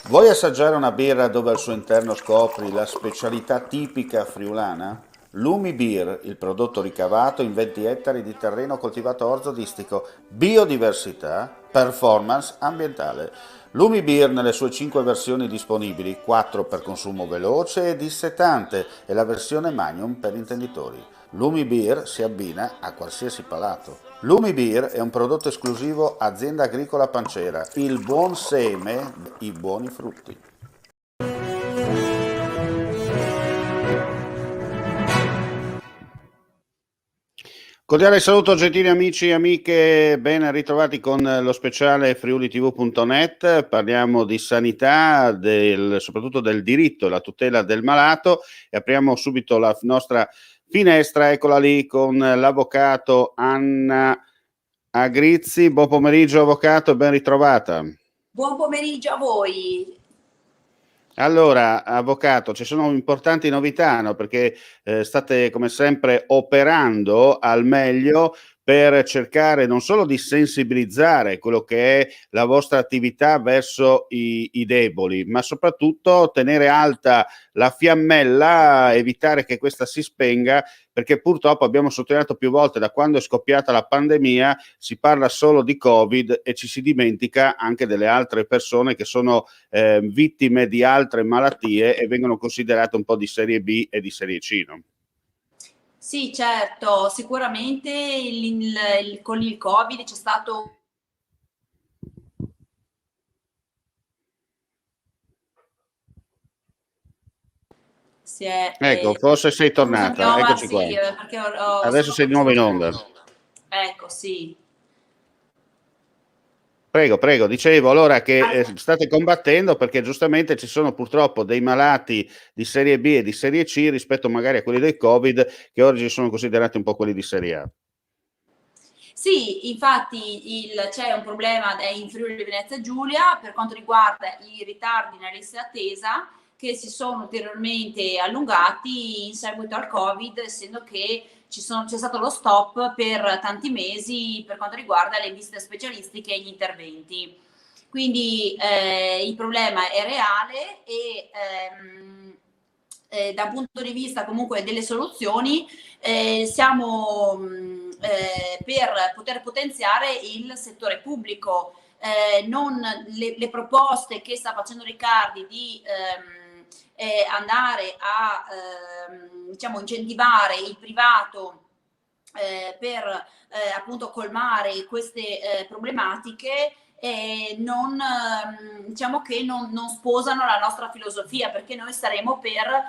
Vuoi assaggiare una birra dove al suo interno scopri la specialità tipica friulana? Lumi Beer, il prodotto ricavato in 20 ettari di terreno coltivato orzodistico, biodiversità, performance ambientale. Lumi Beer nelle sue 5 versioni disponibili, 4 per consumo veloce e dissetante e la versione Magnum per intenditori. Lumi Beer si abbina a qualsiasi palato. Lumi Beer è un prodotto esclusivo Azienda Agricola Pancera, il buon seme, i buoni frutti. Cordiale saluto gentili amici e amiche, ben ritrovati con lo speciale friulitv.net. Parliamo di sanità, soprattutto del diritto e la tutela del malato e apriamo subito la nostra finestra, eccola lì, con l'avvocato Anna Agrizzi. Buon pomeriggio avvocato, ben ritrovata. Buon pomeriggio a voi. Allora, avvocato, ci sono importanti novità, no? Perché state come sempre operando al meglio per cercare non solo di sensibilizzare quello che è la vostra attività verso i deboli, ma soprattutto tenere alta la fiammella, evitare che questa si spenga, perché purtroppo abbiamo sottolineato più volte da quando è scoppiata la pandemia si parla solo di Covid e ci si dimentica anche delle altre persone che sono vittime di altre malattie e vengono considerate un po' di serie B e di serie C, no? Sì, certo, sicuramente con il Covid c'è stato. Si è, Ecco, forse sei scusami, tornata, eccoci qua. sì, perché Adesso stavo sei di nuovo in onda. facendo. Ecco, sì. Prego, prego, dicevo allora che Al- state combattendo perché giustamente ci sono purtroppo dei malati di serie B e di serie C rispetto magari a quelli del Covid che oggi sono considerati un po' quelli di serie A. Sì, infatti c'è un problema in Friuli Venezia Giulia per quanto riguarda i ritardi nella lista d'attesa che si sono ulteriormente allungati in seguito al Covid, essendo che c'è stato lo stop per tanti mesi per quanto riguarda le visite specialistiche e gli interventi. Quindi il problema è reale e da un punto di vista comunque delle soluzioni siamo per poter potenziare il settore pubblico. Non le proposte che sta facendo Riccardi di andare a diciamo incentivare il privato per appunto colmare queste problematiche non, diciamo che non sposano la nostra filosofia perché noi staremo per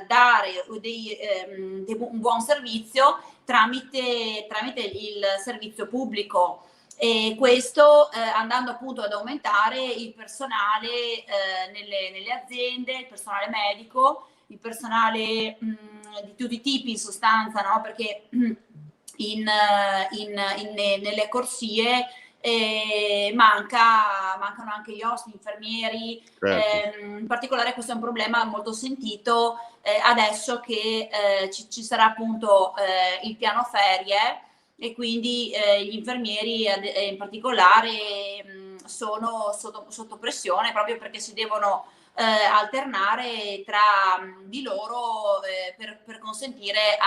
dare un buon servizio tramite il servizio pubblico e questo andando appunto ad aumentare il personale nelle aziende, il personale medico, il personale di tutti i tipi in sostanza, no? Perché nelle corsie mancano anche gli OSS, gli infermieri, Certo. in particolare questo è un problema molto sentito adesso che ci sarà appunto il piano ferie e quindi gli infermieri in particolare sono sotto pressione proprio perché si devono alternare tra di loro per consentire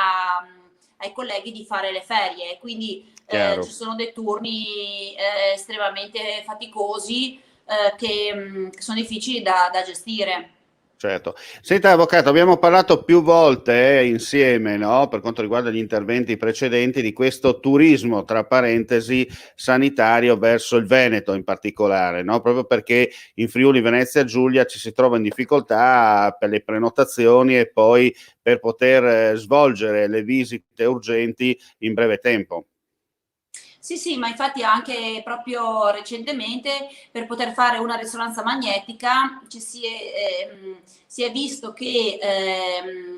ai colleghi di fare le ferie. Quindi ci Chiaro. sono dei turni estremamente faticosi che sono difficili da gestire. Certo. Senta, avvocato, abbiamo parlato più volte insieme, no, per quanto riguarda gli interventi precedenti, di questo turismo, tra parentesi, sanitario verso il Veneto in particolare, no? Proprio perché in Friuli Venezia Giulia ci si trova in difficoltà per le prenotazioni e poi per poter svolgere le visite urgenti in breve tempo. Sì, sì, ma infatti anche proprio recentemente per poter fare una risonanza magnetica si è visto che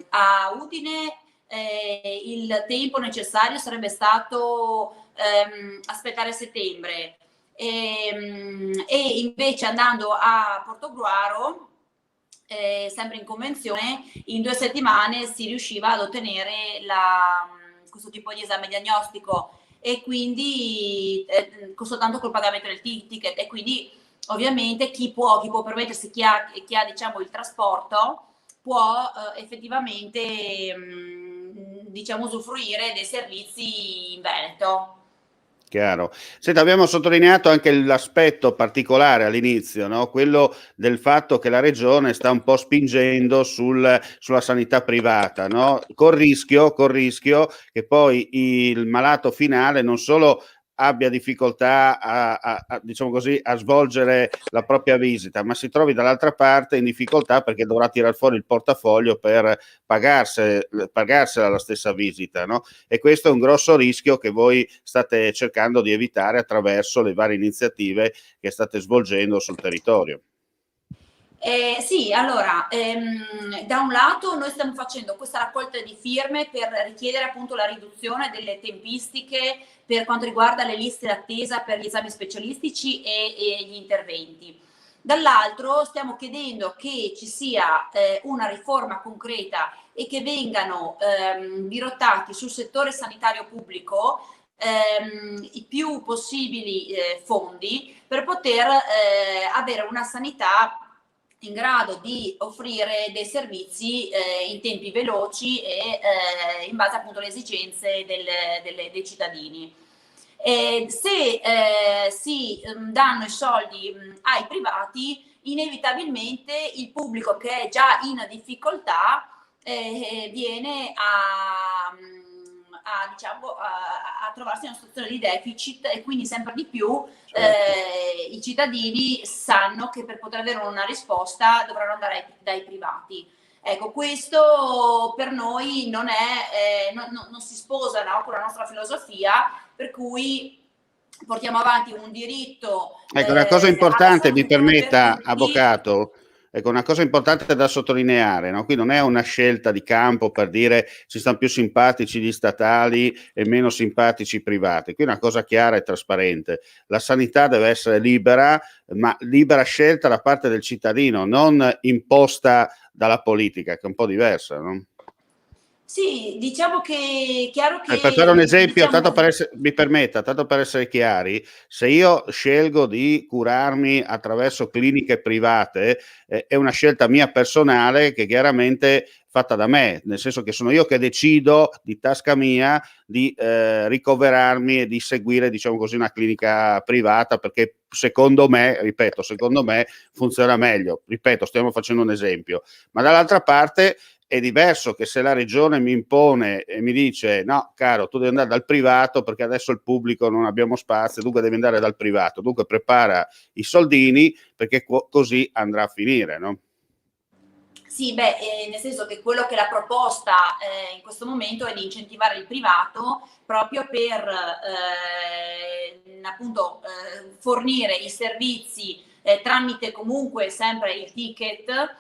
a Udine il tempo necessario sarebbe stato aspettare settembre e invece andando a Portogruaro, sempre in convenzione, in 2 settimane si riusciva ad ottenere questo tipo di esame diagnostico e quindi soltanto col pagamento del ticket e quindi ovviamente chi può permettersi, chi ha diciamo il trasporto, può effettivamente diciamo usufruire dei servizi in Veneto. Chiaro. Senta, abbiamo sottolineato anche l'aspetto particolare all'inizio, no? Quello del fatto che la regione sta un po' spingendo sulla sanità privata, no? Col rischio che poi il malato finale non solo abbia difficoltà diciamo così, a svolgere la propria visita, ma si trovi dall'altra parte in difficoltà perché dovrà tirar fuori il portafoglio per pagarsela la stessa visita, no? E questo è un grosso rischio che voi state cercando di evitare attraverso le varie iniziative che state svolgendo sul territorio. Sì, allora, da un lato noi stiamo facendo questa raccolta di firme per richiedere appunto la riduzione delle tempistiche per quanto riguarda le liste d'attesa per gli esami specialistici e gli interventi. Dall'altro stiamo chiedendo che ci sia una riforma concreta e che vengano dirottati sul settore sanitario pubblico i più possibili fondi per poter avere una sanità in grado di offrire dei servizi in tempi veloci e in base appunto alle esigenze dei cittadini. Se si danno i soldi ai privati, inevitabilmente il pubblico che è già in difficoltà viene a trovarsi in una situazione di deficit e quindi sempre di più i cittadini sanno che per poter avere una risposta dovranno andare dai privati. Ecco, questo per noi non si sposa, no, con la nostra filosofia, per cui portiamo avanti un diritto Ecco, una cosa alla importante, mi salute per permetta, tutti. avvocato, ecco, una cosa importante da sottolineare, no? Qui non è una scelta di campo per dire ci stanno più simpatici gli statali e meno simpatici i privati. Qui è una cosa chiara e trasparente. La sanità deve essere libera, ma libera scelta da parte del cittadino, non imposta dalla politica, che è un po' diversa, no? Sì, diciamo che è chiaro Per fare un che esempio, diciamo. mi permetta, tanto per essere chiari, se io scelgo di curarmi attraverso cliniche private, è una scelta mia personale che chiaramente fatta da me, nel senso che sono io che decido di tasca mia di ricoverarmi e di seguire, diciamo così, una clinica privata perché secondo me, ripeto, secondo me funziona meglio. Ripeto, stiamo facendo un esempio, ma dall'altra parte è diverso che se la regione mi impone e mi dice no caro tu devi andare dal privato perché adesso il pubblico non abbiamo spazio, dunque devi andare dal privato, dunque prepara i soldini perché così andrà a finire, no? Sì, beh, nel senso che quello che la proposta in questo momento è di incentivare il privato proprio per appunto fornire i servizi tramite comunque sempre il ticket,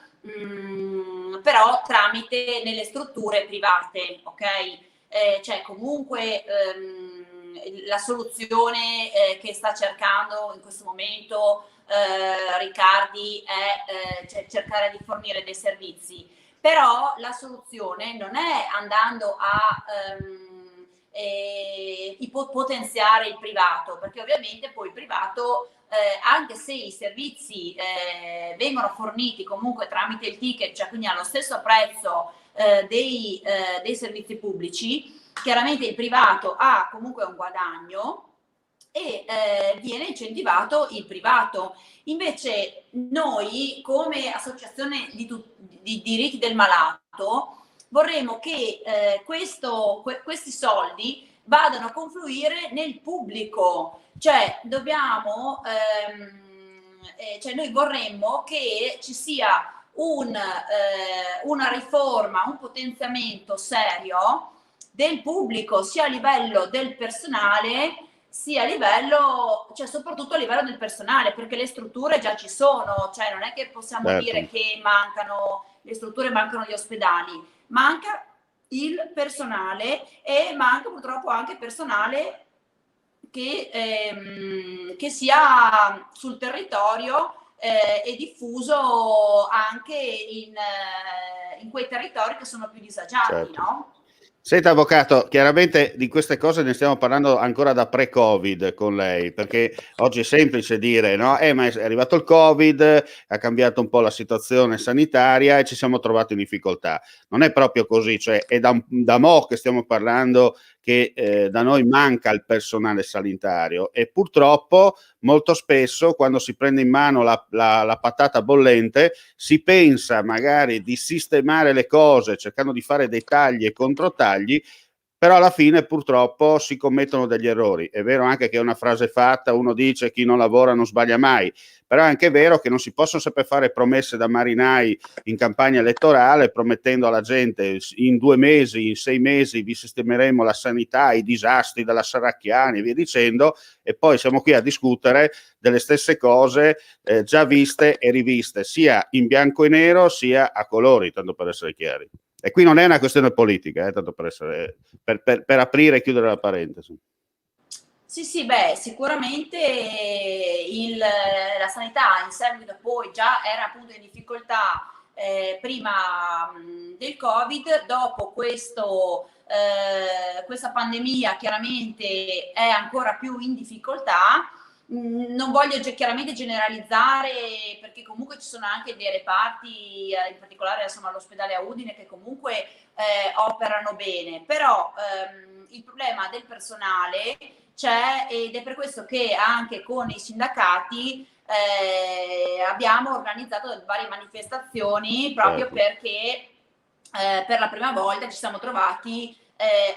però tramite nelle strutture private, ok? Cioè comunque la soluzione che sta cercando in questo momento Riccardi è cercare di fornire dei servizi, però la soluzione non è andando a potenziare il privato, perché ovviamente poi il privato anche se i servizi vengono forniti comunque tramite il ticket, cioè quindi allo stesso prezzo dei servizi pubblici, chiaramente il privato ha comunque un guadagno e viene incentivato il privato. Invece noi come associazione di diritti del malato vorremmo che questi soldi vadano a confluire nel pubblico, cioè dobbiamo, cioè noi vorremmo che ci sia una riforma, un potenziamento serio del pubblico, sia a livello del personale, sia a livello, cioè soprattutto a livello del personale, perché le strutture già ci sono, cioè non è che possiamo dire Certo. che mancano le strutture, mancano gli ospedali, manca il personale e manca purtroppo anche personale che sia sul territorio e diffuso anche in quei territori che sono più disagiati, Certo. no? Senta, avvocato, chiaramente di queste cose ne stiamo parlando ancora da pre-Covid con lei, perché oggi è semplice dire, no? Ma è arrivato il Covid, ha cambiato un po' la situazione sanitaria e ci siamo trovati in difficoltà. Non è proprio così, cioè è da mo' che stiamo parlando che da noi manca il personale sanitario e purtroppo molto spesso quando si prende in mano la patata bollente si pensa magari di sistemare le cose cercando di fare dei tagli e controtagli, però alla fine purtroppo si commettono degli errori. È vero anche che è una frase fatta, uno dice chi non lavora non sbaglia mai, però è anche vero che non si possono sempre fare promesse da marinai in campagna elettorale promettendo alla gente in 2 mesi, in 6 mesi vi sistemeremo la sanità, i disastri della Serracchiani e via dicendo, e poi siamo qui a discutere delle stesse cose già viste e riviste, sia in bianco e nero sia a colori, tanto per essere chiari. E qui non è una questione politica, tanto per aprire e chiudere la parentesi. Sì, sì, beh, sicuramente la sanità in seguito poi già era appunto in difficoltà prima del Covid, dopo questa pandemia chiaramente è ancora più in difficoltà. Non voglio chiaramente generalizzare perché comunque ci sono anche dei reparti, in particolare insomma all'ospedale a Udine, che comunque operano bene, però il problema del personale c'è ed è per questo che anche con i sindacati abbiamo organizzato varie manifestazioni proprio perché per la prima volta ci siamo trovati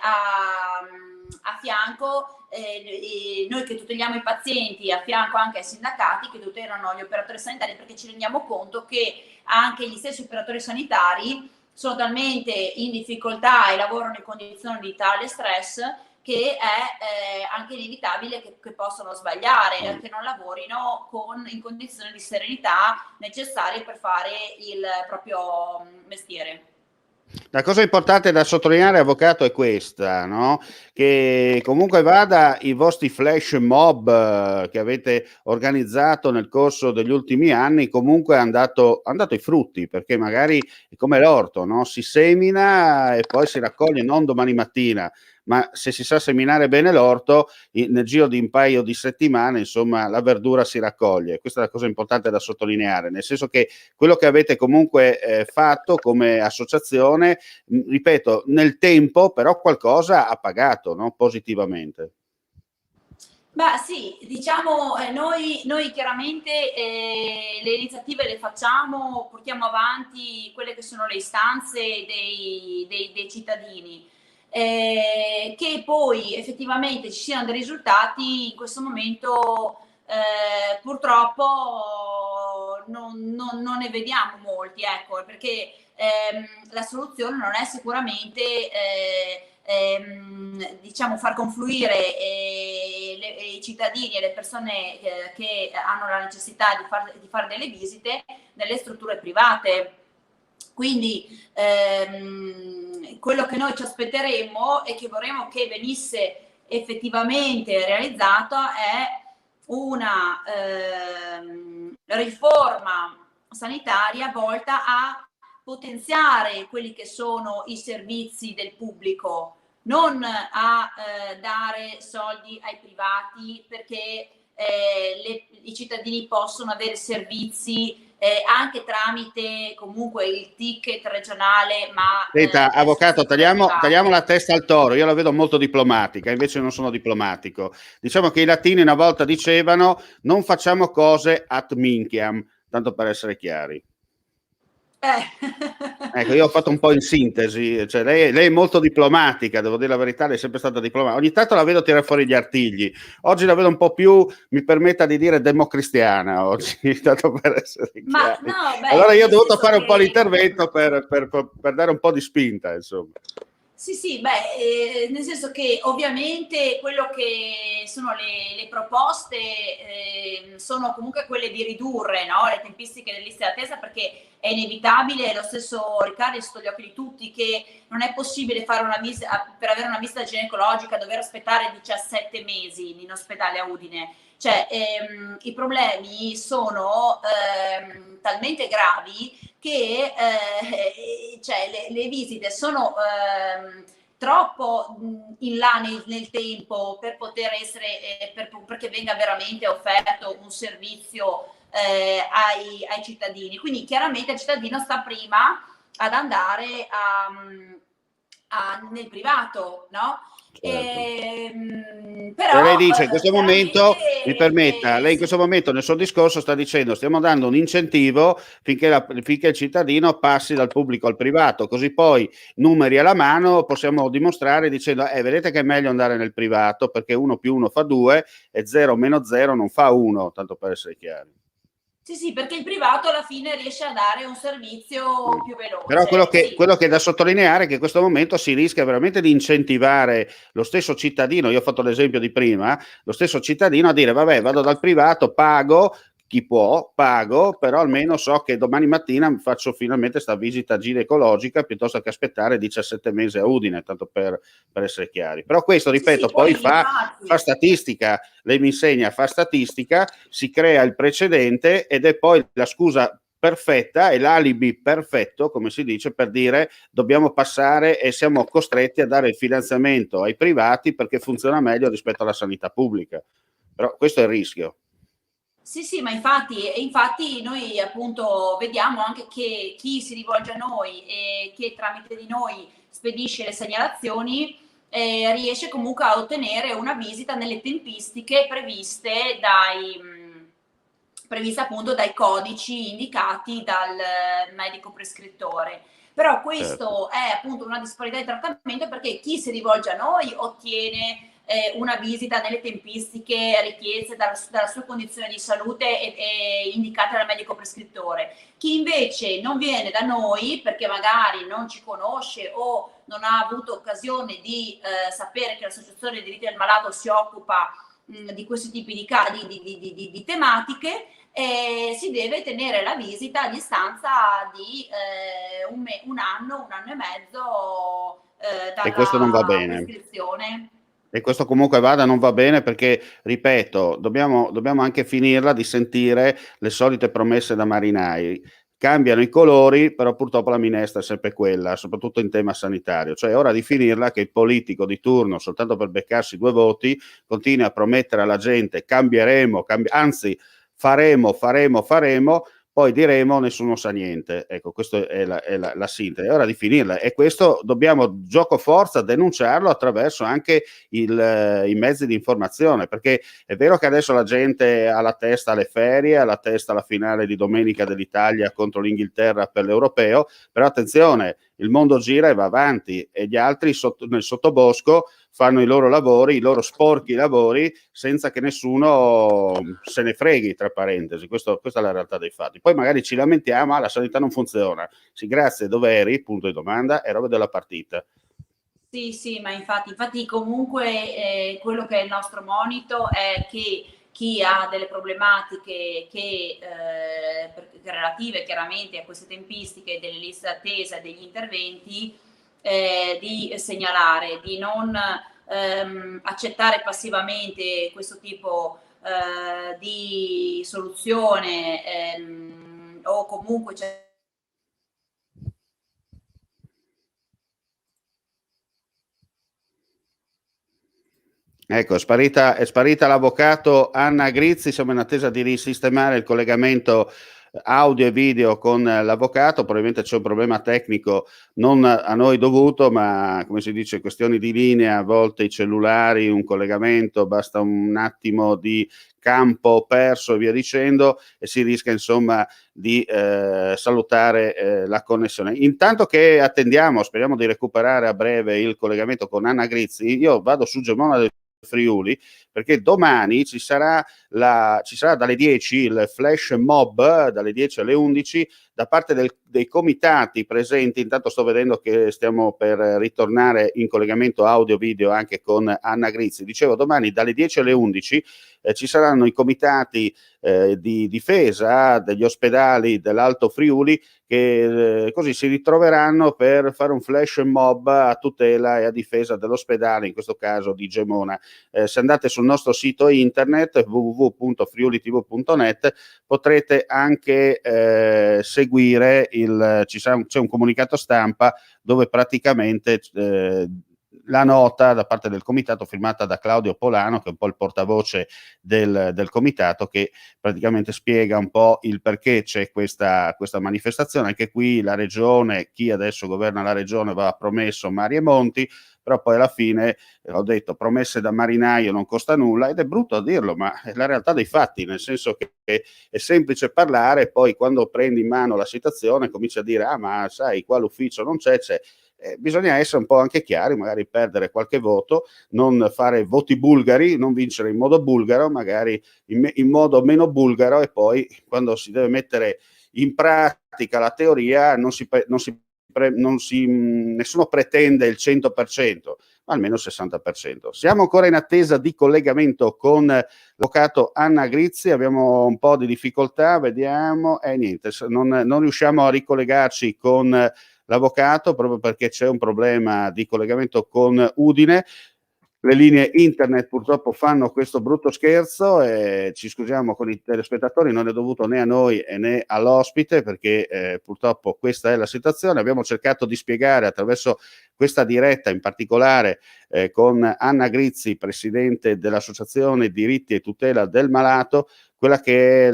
a fianco noi che tuteliamo i pazienti, a fianco anche ai sindacati che tutelano gli operatori sanitari, perché ci rendiamo conto che anche gli stessi operatori sanitari sono talmente in difficoltà e lavorano in condizioni di tale stress che è anche inevitabile che possano sbagliare, che non lavorino in condizioni di serenità necessarie per fare il proprio mestiere. La cosa importante da sottolineare, avvocato, è questa, no? Che comunque vada i vostri flash mob che avete organizzato nel corso degli ultimi anni, comunque hanno dato i frutti, perché magari è come l'orto, no? Si semina e poi si raccoglie non domani mattina, ma se si sa seminare bene l'orto, nel giro di un paio di settimane, insomma, la verdura si raccoglie. Questa è la cosa importante da sottolineare, nel senso che quello che avete comunque fatto come associazione, ripeto, nel tempo però qualcosa ha pagato, no? Positivamente. Beh sì, diciamo noi chiaramente le iniziative le facciamo, portiamo avanti quelle che sono le istanze dei cittadini. Che poi effettivamente ci siano dei risultati in questo momento purtroppo non ne vediamo molti, ecco, perché la soluzione non è sicuramente diciamo far confluire i cittadini e le persone che hanno la necessità di fare delle visite nelle strutture private. Quindi quello che noi ci aspetteremmo e che vorremmo che venisse effettivamente realizzato è una riforma sanitaria volta a potenziare quelli che sono i servizi del pubblico, non a dare soldi ai privati perché i cittadini possono avere servizi anche tramite comunque il ticket regionale, ma Senta, avvocato, private. tagliamo la testa al toro. Io la vedo molto diplomatica, invece non sono diplomatico. Diciamo che i latini una volta dicevano non facciamo cose ad minchiam, tanto per essere chiari. Ecco, io ho fatto un po' in sintesi, cioè lei è molto diplomatica, devo dire la verità, lei è sempre stata diplomatica. Ogni tanto la vedo tirare fuori gli artigli, oggi la vedo un po' più, mi permetta di dire, democristiana oggi, tanto per essere chiari. No, beh, allora io ho dovuto fare un po' l'intervento per dare un po' di spinta, insomma. Sì, sì, beh, nel senso che ovviamente quello che sono le proposte sono comunque quelle di ridurre, no, le tempistiche delle liste d'attesa, perché è inevitabile, lo stesso Riccardo è sotto gli occhi di tutti, che non è possibile fare una visita, per avere una visita ginecologica, dover aspettare 17 mesi in ospedale a Udine. Cioè, i problemi sono talmente gravi che cioè, le visite sono troppo in là nel tempo per poter essere, perché venga veramente offerto un servizio ai cittadini. Quindi chiaramente il cittadino sta prima ad andare nel privato, no? Certo. E lei Però dice in questo chiaramente momento, mi permetta, lei in questo sì. momento nel suo discorso sta dicendo stiamo dando un incentivo finché il cittadino passi dal pubblico al privato, così poi numeri alla mano possiamo dimostrare dicendo vedete che è meglio andare nel privato perché 1 più 1 fa 2 e 0 meno 0 non fa 1, tanto per essere chiari. Sì, sì, perché il privato alla fine riesce a dare un servizio più Però veloce, sì. quello che è da sottolineare è che in questo momento si rischia veramente di incentivare lo stesso cittadino, io ho fatto l'esempio di prima, lo stesso cittadino a dire vabbè vado dal privato, pago, chi può, pago, però almeno so che domani mattina faccio finalmente sta visita ginecologica piuttosto che aspettare 17 mesi a Udine, tanto per essere chiari. Però questo, Sì, sì, ripeto, poi poi fa infatti. statistica, lei mi insegna, fa statistica, si crea il precedente ed è poi la scusa perfetta e l'alibi perfetto, come si dice, per dire dobbiamo passare e siamo costretti a dare il finanziamento ai privati perché funziona meglio rispetto alla sanità pubblica. Però questo è il rischio. Sì, sì, ma infatti noi appunto vediamo anche che chi si rivolge a noi e che tramite di noi spedisce le segnalazioni riesce comunque a ottenere una visita nelle tempistiche previste appunto dai codici indicati dal medico prescrittore. Però Certo. questo è appunto una disparità di trattamento perché chi si rivolge a noi ottiene una visita nelle tempistiche richieste dalla sua condizione di salute e indicate dal medico prescrittore. Chi invece non viene da noi perché magari non ci conosce o non ha avuto occasione di sapere che l'associazione dei diritti del malato si occupa di questi tipi di tematiche, si deve tenere la visita a distanza di un anno e mezzo E questo non va dalla bene. prescrizione. E questo comunque vada non va bene perché, ripeto, dobbiamo anche finirla di sentire le solite promesse da marinai. Cambiano i colori, però purtroppo la minestra è sempre quella, soprattutto in tema sanitario. Cioè è ora di finirla che il politico di turno, soltanto per beccarsi 2 voti, continui a promettere alla gente cambieremo, anzi faremo, poi diremo nessuno sa niente. Ecco, questa è la sintesi. È ora di finirla e questo dobbiamo gioco forza denunciarlo attraverso anche i mezzi di informazione, perché è vero che adesso la gente ha la testa alle ferie, ha la testa alla finale di domenica dell'Italia contro l'Inghilterra per l'Europeo, però attenzione, il mondo gira e va avanti e gli altri nel sottobosco fanno i loro lavori, i loro sporchi lavori, senza che nessuno se ne freghi, tra parentesi. Questa è la realtà dei fatti. Poi magari ci lamentiamo, la sanità non funziona. Sì, grazie, dove eri? Punto di domanda, e roba della partita. Sì, sì, ma infatti comunque quello che è il nostro monito è che chi ha delle problematiche relative chiaramente a queste tempistiche delle liste d'attesa e degli interventi, di segnalare, di non accettare passivamente questo tipo di soluzione o comunque Ecco, è sparita l'avvocato Anna Grizzi, siamo in attesa di risistemare il collegamento audio e video con l'avvocato, probabilmente c'è un problema tecnico non a noi dovuto, ma come si dice, questioni di linea, a volte i cellulari, un collegamento, basta un attimo di campo perso e via dicendo e si rischia insomma di salutare la connessione. Intanto che attendiamo, speriamo di recuperare a breve il collegamento con Anna Grizzi, io vado su Gemona del Friuli perché domani ci sarà dalle 10 il flash mob dalle 10 alle 11 da parte dei comitati presenti. Intanto sto vedendo che stiamo per ritornare in collegamento audio video anche con Anna Grizzi. Dicevo, domani dalle 10 alle 11 ci saranno i comitati di difesa degli ospedali dell'Alto Friuli che così si ritroveranno per fare un flash mob a tutela e a difesa dell'ospedale, in questo caso di Gemona. Se andate sul nostro sito internet www.friulitv.net potrete anche seguire c'è un comunicato stampa dove praticamente la nota da parte del comitato firmata da Claudio Polano, che è un po' il portavoce del comitato, che praticamente spiega un po' il perché c'è questa manifestazione. Anche qui la regione, chi adesso governa la regione, va promesso mari e monti, però poi alla fine, ho detto, promesse da marinaio non costa nulla, ed è brutto a dirlo, ma è la realtà dei fatti, nel senso che è semplice parlare, poi quando prendi in mano la situazione cominci a dire, ma sai, qua l'ufficio non c'è. Bisogna essere un po' anche chiari, magari perdere qualche voto, non fare voti bulgari, non vincere in modo bulgaro, magari in modo meno bulgaro, e poi quando si deve mettere in pratica la teoria nessuno pretende il 100%, ma almeno il 60%. Siamo ancora in attesa di collegamento con l'avvocato Anna Grizzi, abbiamo un po' di difficoltà, vediamo, niente, non riusciamo a ricollegarci con l'avvocato proprio perché c'è un problema di collegamento con Udine. Le linee internet purtroppo fanno questo brutto scherzo, e ci scusiamo con i telespettatori, non è dovuto né a noi né all'ospite, perché purtroppo questa è la situazione. Abbiamo cercato di spiegare attraverso questa diretta, in particolare con Anna Grizzi, presidente dell'Associazione Diritti e Tutela del Malato, quella che è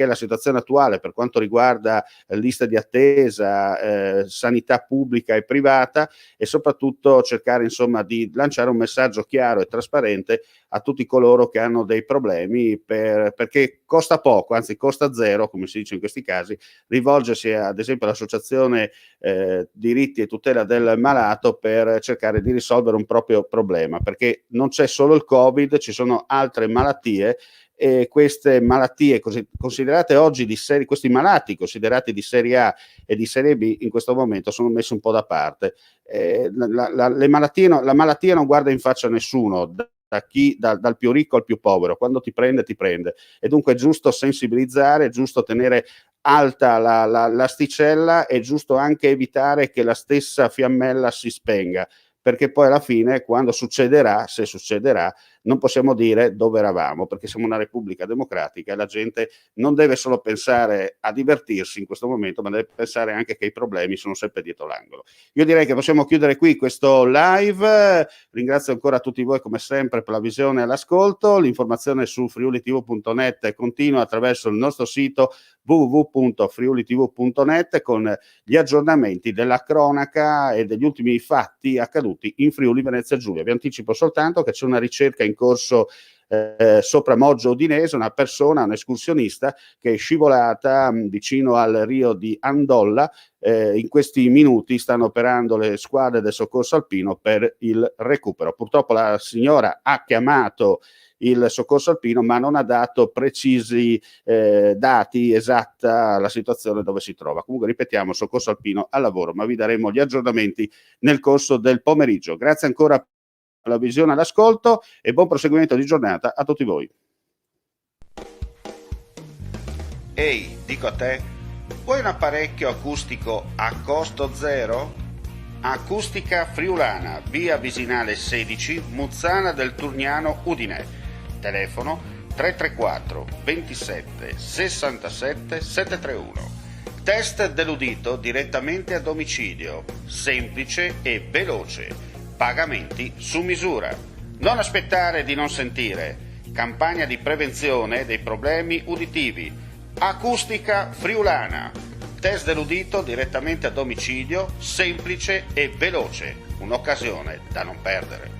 la situazione attuale per quanto riguarda liste di attesa, sanità pubblica e privata, e soprattutto cercare insomma di lanciare un messaggio chiaro e trasparente a tutti coloro che hanno dei problemi, perché costa poco, anzi costa zero, come si dice in questi casi, rivolgersi ad esempio all'Associazione Diritti e Tutela del Malato per cercare di risolvere un proprio problema, perché non c'è solo il Covid, ci sono altre malattie, e queste malattie considerate oggi questi malati considerati di serie A e di serie B in questo momento sono messi un po' da parte. La malattia non guarda in faccia a nessuno, dal più ricco al più povero. Quando ti prende, e dunque è giusto sensibilizzare, è giusto tenere alta l'asticella, è giusto anche evitare che la stessa fiammella si spenga, perché poi alla fine, quando succederà, se succederà, non possiamo dire dove eravamo, perché siamo una repubblica democratica e la gente non deve solo pensare a divertirsi in questo momento, ma deve pensare anche che i problemi sono sempre dietro l'angolo. Io direi che possiamo chiudere qui questo live. Ringrazio ancora tutti voi come sempre per la visione e l'ascolto. L'informazione su friulitv.net continua attraverso il nostro sito www.friulitv.net con gli aggiornamenti della cronaca e degli ultimi fatti accaduti in Friuli Venezia Giulia. Vi anticipo soltanto che c'è una ricerca in corso sopra Moggio Udinese, un escursionista che è scivolata vicino al Rio di Andolla. In questi minuti stanno operando le squadre del soccorso alpino per il recupero. Purtroppo la signora ha chiamato il soccorso alpino, ma non ha dato precisi dati, esatta la situazione dove si trova. Comunque ripetiamo, soccorso alpino al lavoro, ma vi daremo gli aggiornamenti nel corso del pomeriggio. Grazie ancora per la visione e l'ascolto e buon proseguimento di giornata a tutti voi. Ehi, dico a te, vuoi un apparecchio acustico a costo zero? Acustica Friulana, via Visinale 16, Muzzana del Turniano, Udine. Telefono 334 27 67 731. Test dell'udito direttamente a domicilio, semplice e veloce. Pagamenti su misura. Non aspettare di non sentire. Campagna di prevenzione dei problemi uditivi. Acustica Friulana. Test dell'udito direttamente a domicilio, semplice e veloce. Un'occasione da non perdere.